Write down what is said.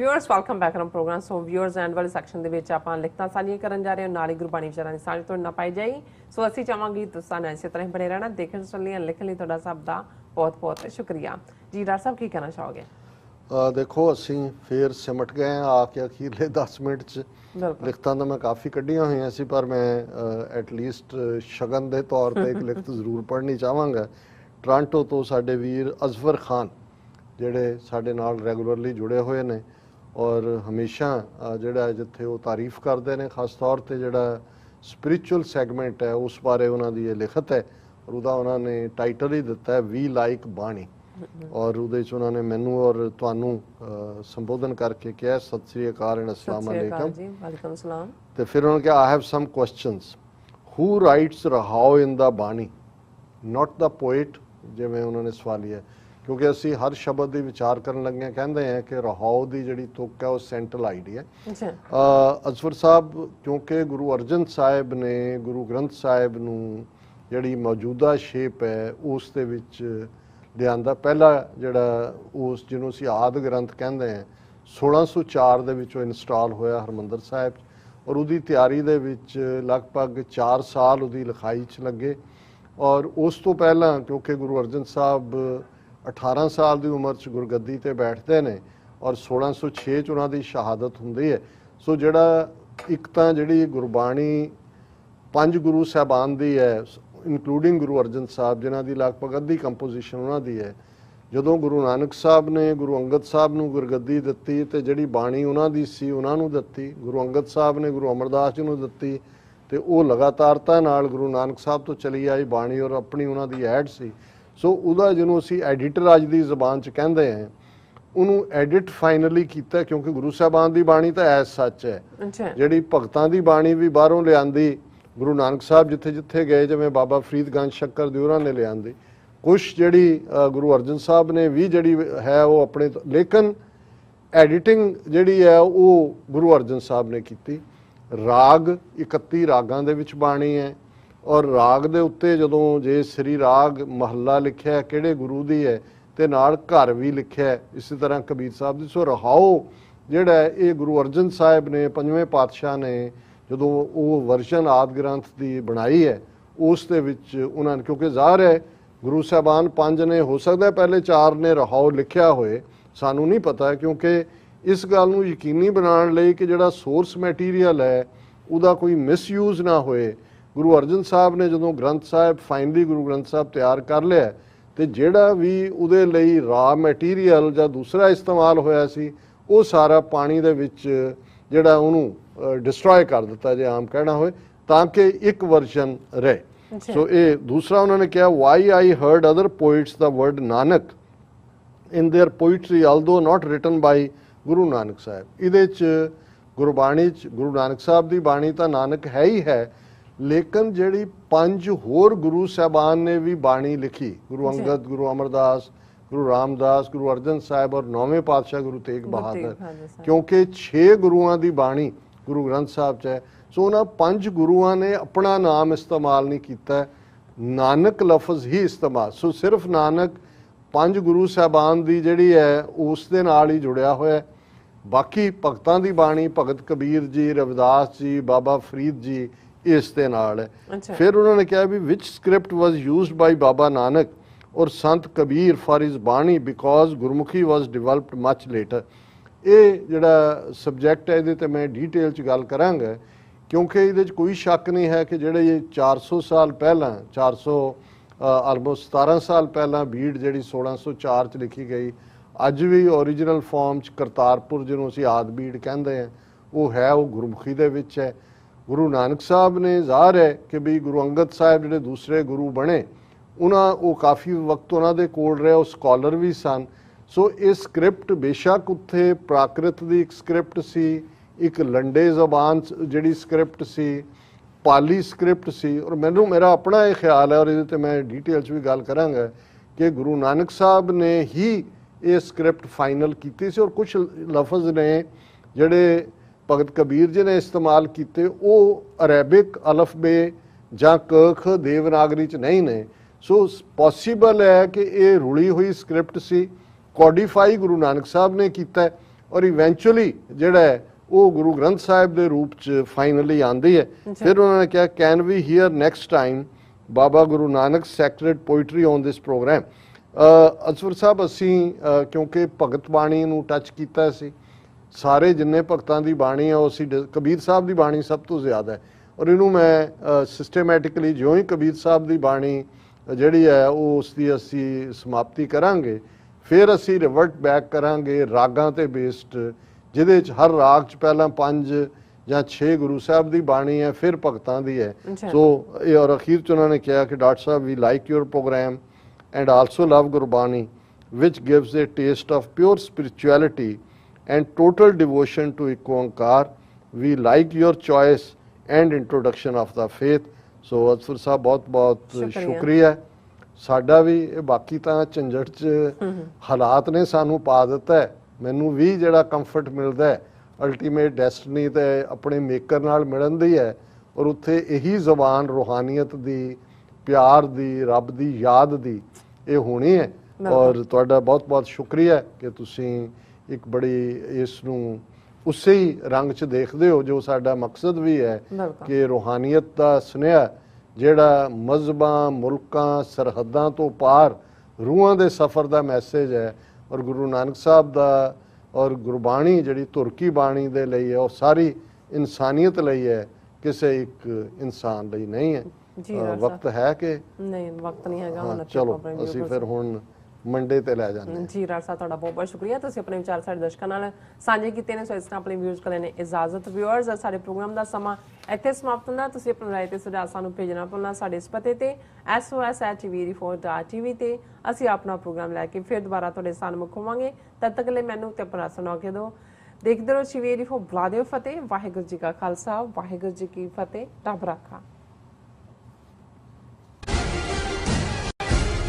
Viewers welcome back on program. So viewers end वाले section ਦੇ ਵਿੱਚ ਆਪਾਂ ਲਿਖਤਾਂ ਸਾਂਝੀਆਂ ਕਰਨ ਜਾ ਰਹੇ ਹਾਂ, ਨਾਲ ਹੀ ਗੁਰਬਾਣੀ ਵਿਚਾਰਾਂ ਦੀ ਸਾਂਝ ਤੋਂ ਨਾ ਪਾਈ ਜਾਈ। ਸੋ ਅਸੀਂ ਚਾਹਾਂਗੇ ਤੁਸੀਂ ਇਸੇ ਤਰ੍ਹਾਂ ਹੀ ਬਣੇ ਰਹਿਣਾ, ਦੇਖਣ ਸੁਣਨ ਲਈ ਲਿਖਣ ਲਈ ਤੁਹਾਡਾ ਸਭ ਦਾ ਬਹੁਤ ਬਹੁਤ ਸ਼ੁਕਰੀਆ ਜੀ। ਡਾਕਟਰ ਸਾਹਿਬ ਕੀ ਕਹਿਣਾ ਚਾਹੋਗੇ? देखो असी फिर सिमट गए हैं आके अखीरले 10 मिनट च। लिखतां तो मैं काफ़ी कढ़िया हुई सी, पर मैं एटलीस्ट शगन के तौर पर एक लिखत जरूर पढ़नी चाहवागा। टोरंटो तो साडे वीर अजफर खान जिहड़े साडे नाल रैगूलरली जुड़े हुए ने और हमेशा जिहड़ा जिथे वो तारीफ करते हैं, खास तौर पर जिहड़ा स्पिरिचुअल सैगमेंट है उस बारे उन्हों की ये लिखत है और उहदा उन्होंने टाइटल ही दिता है वी लाइक बाणी। और उहदे च उन्होंने मैनू और तुहानू संबोधन करके कहा सत श्री अकाल एंड अस्सलाम वालेकुम। तो फिर उन्होंने कहा I have some questions. Who writes Rahao in the Bani, not the poet, जिवें उन्होंने सवालिया, क्योंकि असी हर शब्द की विचार करन लगे कहते हैं कि रहाओ की जिहड़ी तुक है वो सेंट्रल आइडिया है। अजफर साहब क्योंकि गुरु अर्जन साहिब ने गुरु ग्रंथ साहिब नू जिहड़ी मौजूदा शेप है उस दे विच लियांदा। पहला जिहड़ा उस जिन्हों असीं आदि ग्रंथ कहते हैं 1604 दे विच इंस्टॉल होया हरमंदर साहिब और उहदी तैयारी दे विच लगभग 4 साल उहदी लिखाई च लगे। और उस तो पहला क्योंकि गुरु अर्जन साहब 18 साल की उम्र च गुरगद्दी ते बैठते हैं और 1606 च उन्हां दी शहादत हुंदी है। सो जिहड़ा एक तां जिहड़ी गुरबाणी 5 गुरु साहबान दी है इंकलूडिंग गुरु अर्जन साहब जिन्हां दी लगभग अद्धी कंपोजिशन उन्हां दी है। जदों गुरु नानक साहब ने गुरु अंगद साहब नूं गुरगद्दी दित्ती ते जिहड़ी बाणी उन्हां दी सी उन्हां नूं दित्ती, गुरु अंगद साहब ने गुरु अमरदास जी नूं दित्ती ते ओह लगातारता नाल गुरु नानक साहब तो चली आई बाणी और अपनी उन्हां दी ऐड सी। सो उहदा जिहनूं असीं एडिटर अज दी ज़बान च कहंदे हैं उहनूं एडिट फाइनली कीता, क्योंकि गुरु साहबान दी बाणी तां ऐस सच है। जिहड़ी भगतां दी बाणी भी बाहरों लिआंदी गुरु नानक साहब जिथे जिथे गए, जिवें बाबा फरीद गंज शक्कर दियोरा ने लिआंदी, कुछ जिहड़ी गुरु अर्जन साहब ने भी जिहड़ी है वो अपने, लेकिन एडिटिंग जिहड़ी है वो गुरु अर्जन साहब ने की। राग 31 रागां दे विच बाणी है और राग दे उत्ते जदों जे श्री राग महला लिखिਆ है किहड़े गुरु दी है ते नाल घर भी लिखिਆ है इसी तरह कबीर साहब दी। सो रहाओ जिहड़ा है ये गुरु अर्जन साहब ने 5वें पातशाह ने जो वो वर्जन आदि ग्रंथ की बनाई है उस दे विच उन्होंने, क्योंकि ज़ाहिर है गुरु साहबान 5 ने हो सकता है पहले 4 ने रहाओ लिखिया होए, सानू नहीं पता है, क्योंकि इस गल नूं यकीनी बनाने लई कि जिहड़ा सोर्स मैटीरियल है उहदा कोई मिसयूज ना होए। गुरु अर्जन साहब ने जो ग्रंथ साहब फाइनली गुरु ग्रंथ साहब तैयार कर लिया तो जिहड़ा भी उहदे लई रा मैटीरियल जां दूसरा इस्तेमाल होया सी वो सारा पानी दे विच जिहड़ा उहनूं डिस्ट्रॉय कर दिता जे आम कहना हो, ताकि एक वर्जन रहे। सो ये दूसरा उन्होंने कहा why I heard other poets the word Nanak in their poetry although not written by Guru Nanak साहब। इहदे च गुरबाणी च गुरु नानक साहब की बाणी तो नानक है ही है, लेकिन जिहड़ी 5 होर गुरु साहबान ने भी बाणी लिखी, गुरु अंगद, गुरु अमरदास, गुरु रामदास, गुरु अर्जन साहब और 9वें पातशाह गुरु तेग बहादुर, क्योंकि 6 गुरुआं की बाणी गुरु ग्रंथ साहब च है। सो उन्होंने 5 गुरुआं ने अपना नाम इस्तेमाल नहीं किया, नानक लफज ही इस्तेमाल। सो सिर्फ नानक 5 गुरु साहबान की जिहड़ी है उस दे नाल ही जुड़िया होया है। बाकी भगतां दी बाणी भगत कबीर जी, रविदास जी, बाबा फरीद जी इस दे नाल है। फिर उन्होंने कहा भी विच script was used by Baba Nanak और संत कबीर फॉर हिज बाणी because Gurmukhi was developed much later. ये जिहड़ा सबजैक्ट है ये मैं डिटेल च गल करांगा, क्योंकि ये कोई शक नहीं है कि जिहड़े ये 400 साल पहला 400 आलमोस्ट 17 साल पहला बीड़ जिहड़ी 1604 च लिखी गई, अज भी ओरिजिनल फॉर्म च करतारपुर जिन्हों असीं आदि बीड़ कहते हैं वो है, वो गुरमुखी दे विच है। गुरु नानक साहब ने ज़ाहिर है कि भी गुरु अंगद साहब जिहड़े दूसरे गुरु बने उन्हां वो काफ़ी वक्त उन्हां दे कोल रहे, वो स्कॉलर भी सन। सो ये स्क्रिप्ट बेशक उत्थे प्राकृत की एक स्क्रिप्ट सी, एक लंडे जबान जिहड़ी स्क्रिप्ट सी, पाली स्क्रिप्ट सी। और मैनू मेरा अपना ये ख्याल है और ये मैं डिटेल च भी गल करांगा कि गुरु नानक साहब ने ही ये स्क्रिप्ट फाइनल की सी और कुछ लफज ने जिहड़े भगत कबीर जी ने इस्तेमाल किए वो अरेबिक अलफबे जां क ख देवनागरी च नहीं ने। सो पॉसीबल है कि ये रुली हुई स्क्रिप्ट सी, कोडिफाई गुरु नानक साहब ने किया ਔਰ ਇਵੈਂਚੁਅਲੀ ਜਿਹੜਾ ਹੈ ਉਹ ਗੁਰੂ ਗ੍ਰੰਥ ਸਾਹਿਬ ਦੇ ਰੂਪ ਚ ਫਾਈਨਲੀ ਆਂਦੀ ਹੈ। ਫਿਰ ਉਹਨਾਂ ਨੇ ਕਿਹਾ can we hear next time Baba Guru Nanak sacred poetry on this programme. ਅਸਵਰ ਸਾਹਿਬ ਅਸੀਂ ਕਿਉਂਕਿ ਭਗਤ ਬਾਣੀ ਨੂੰ ਟੱਚ ਕੀਤਾ ਸੀ, ਸਾਰੇ ਜਿੰਨੇ ਭਗਤਾਂ ਦੀ ਬਾਣੀ ਹੈ ਉਹ ਅਸੀਂ ਕਬੀਰ ਸਾਹਿਬ ਦੀ ਬਾਣੀ ਸਭ ਤੋਂ ਜ਼ਿਆਦਾ ਹੈ, ਔਰ ਇਹਨੂੰ ਮੈਂ ਸਿਸਟੇਮੈਟਿਕਲੀ ਜਿਉਂ ਹੀ ਕਬੀਰ ਸਾਹਿਬ ਦੀ ਬਾਣੀ ਜਿਹੜੀ ਹੈ ਉਹ ਉਸ ਦੀ ਅਸੀਂ ਸਮਾਪਤੀ ਕਰਾਂਗੇ, ਫਿਰ ਅਸੀਂ ਰਿਵਰਟ ਬੈਕ ਕਰਾਂਗੇ ਰਾਗਾਂ ਤੇ ਬੇਸਡ, ਜਿਹਦੇ ਚ ਹਰ ਰਾਗ ਚ ਪਹਿਲਾਂ 5 ਜਾਂ 6 ਗੁਰੂ ਸਾਹਿਬ ਦੀ ਬਾਣੀ ਹੈ, ਫਿਰ ਭਗਤਾਂ ਦੀ ਹੈ। ਸੋ ਇਹ ਔਰ ਅਖੀਰ ਚ ਉਹਨਾਂ ਨੇ ਕਿਹਾ ਕਿ doctor sahib we like your programme and also love Gurbani, which gives a taste of pure spirituality and total devotion to Ek Onkar. We like your choice and introduction of the faith. So ਅਸਫਰ ਸਾਹਿਬ ਬਹੁਤ ਬਹੁਤ ਸ਼ੁਕਰੀਆ। ਸਾਡਾ ਵੀ ਇਹ ਬਾਕੀ ਤਾਂ ਝੰਜਟ 'ਚ ਹਾਲਾਤ ਨੇ ਸਾਨੂੰ ਪਾ ਦਿੱਤਾ ਹੈ, ਮੈਨੂੰ ਵੀ ਜਿਹੜਾ ਕੰਫਰਟ ਮਿਲਦਾ ਹੈ ਅਲਟੀਮੇਟ ਡੈਸਟਨੀ ਤੇ ਆਪਣੇ ਮੇਕਰ ਨਾਲ ਮਿਲਣ ਦੀ ਹੈ, ਔਰ ਉੱਥੇ ਇਹੀ ਜ਼ਬਾਨ ਰੂਹਾਨੀਅਤ ਦੀ, ਪਿਆਰ ਦੀ, ਰੱਬ ਦੀ ਯਾਦ ਦੀ ਇਹ ਹੋਣੀ ਹੈ। ਔਰ ਤੁਹਾਡਾ ਬਹੁਤ ਬਹੁਤ ਸ਼ੁਕਰੀਆ ਕਿ ਤੁਸੀਂ ਇੱਕ ਬੜੀ ਇਸ ਨੂੰ ਉਸੇ ਹੀ ਰੰਗ 'ਚ ਦੇਖਦੇ ਹੋ ਜੋ ਸਾਡਾ ਮਕਸਦ ਵੀ ਹੈ ਕਿ ਰੂਹਾਨੀਅਤ ਦਾ ਸੁਨੇਹਾ ਜਿਹੜਾ ਮਜ਼ਹਬਾਂ, ਮੁਲਕਾਂ, ਸਰਹੱਦਾਂ ਤੋਂ ਪਾਰ ਰੂਹਾਂ ਦੇ ਸਫ਼ਰ ਦਾ ਮੈਸੇਜ ਹੈ, ਔਰ ਗੁਰੂ ਨਾਨਕ ਸਾਹਿਬ ਦਾ ਔਰ ਗੁਰਬਾਣੀ ਜਿਹੜੀ ਤੁਰਕੀ ਬਾਣੀ ਦੇ ਲਈ ਹੈ ਉਹ ਸਾਰੀ ਇਨਸਾਨੀਅਤ ਲਈ ਹੈ, ਕਿਸੇ ਇੱਕ ਇਨਸਾਨ ਲਈ ਨਹੀਂ ਹੈ। ਵਕਤ ਹੈ ਕਿ ਨਹੀਂ? ਵਕਤ ਨਹੀਂ ਹੈਗਾ ਹੁਣ। ਚਲੋ ਅਸੀਂ ਫਿਰ ਹੁਣ ਮੰਡੇ ਤੇ ਲੈ ਜਾਂਦੇ ਹਾਂ। ਜੀ ਰਾਜ ਸਾਹਿਬ ਤੁਹਾਡਾ ਬਹੁਤ ਬਹੁਤ ਸ਼ੁਕਰੀਆ, ਤੁਸੀਂ ਆਪਣੇ ਵਿਚਾਰ ਸਾਡੇ ਦਰਸ਼ਕਾਂ ਨਾਲ ਸਾਂਝੇ ਕੀਤੇ ਨੇ। ਸੋ ਇਸ ਤਰ੍ਹਾਂ ਆਪਣੇ ਵਿਊਜ਼ ਕਰਨ ਨੇ ਇਜਾਜ਼ਤ। ਵਿਊਅਰਸ, ਸਾਡੇ ਪ੍ਰੋਗਰਾਮ ਦਾ ਸਮਾਂ ਇੱਥੇ ਸਮਾਪਤ ਹੁੰਦਾ। ਤੁਸੀਂ ਆਪਣੀ ਰਾਏ ਤੇ ਸੁਝਾਅ ਸਾਨੂੰ ਭੇਜਣਾ ਭੁੱਲਣਾ ਸਾਡੇ ਇਸ ਪਤੇ ਤੇ sos@tv4.tv ਤੇ ਅਸੀਂ ਆਪਣਾ ਪ੍ਰੋਗਰਾਮ ਲੈ ਕੇ ਫਿਰ ਦੁਬਾਰਾ ਤੁਹਾਡੇ ਸਾਹਮਣੇ ਹੋਵਾਂਗੇ। ਤਦ ਤੱਕ ਲਈ ਮੈਨੂੰ ਤੇ ਆਪਣਾ ਸੁਣਾ ਕੇ ਦਿਓ। ਦੇਖਦੇ ਰਹੋ TV 4। ਬੁਲਾ ਦਿਓ ਫਤਿਹ। ਵਾਹਿਗੁਰੂ ਜੀ ਕਾ ਖਾਲਸਾ, ਵਾਹਿਗੁਰੂ ਜੀ ਕੀ ਫਤਿਹ। ਰੱਬ ਰਾਖਾ।